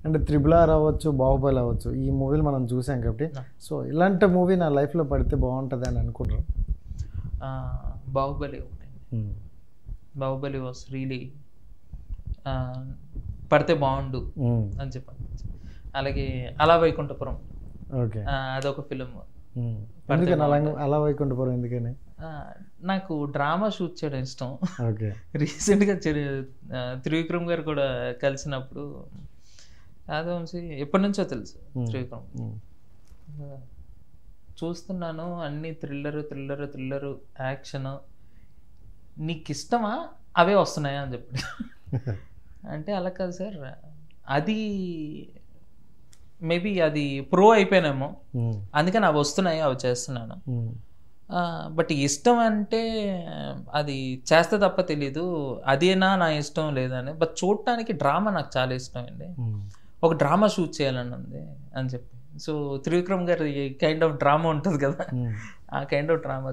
అంటే 3RR అవ్వచ్చు, బాహుబలి అవ్వచ్చు, ఈ మూవీలు మనం చూసాం కాబట్టి సో ఇలాంటి మూవీ నా లైఫ్లో పడితే బాగుంటుంది అని అనుకుంటారు. బాహుబలి ఒకటి. బాహుబలి వాస్ రియలీ పడితే బాగుండు అని చెప్పాను. అలాగే అలా వైకుంఠపురం, ఓకే, అదొక ఫిలిం. ఎందుకని అలా వైకుంఠపురం ఎందుకని? నాకు డ్రామా షూట్ చేయడం ఇష్టం. ఓకే, రీసెంట్గా త్రివిక్రమ్ గారు కూడా కలిసినప్పుడు అదే ఎప్పటి నుంచో తెలుసు త్రివిక్రమ్. చూస్తున్నాను అన్ని థ్రిల్లరు యాక్షన్, నీకు ఇష్టమా అవే వస్తున్నాయా అని చెప్పి. అంటే అలా కాదు సార్, అది మేబీ అది ప్రో అయిపోయినామో, అందుకని అవి వస్తున్నాయి, అవి చేస్తున్నాను. బట్ ఇష్టం అంటే అది చేస్తే తప్ప తెలీదు, అదేనా నా ఇష్టం లేదని. బట్ చూడటానికి డ్రామా నాకు చాలా ఇష్టం అండి. ఒక డ్రామా షూట్ చేయాలని ఉంది అని చెప్పి. సో త్రివిక్రమ్ గారి కైండ్ ఆఫ్ డ్రామా ఉంటుంది కదా, ఆ కైండ్ ఆఫ్ డ్రామా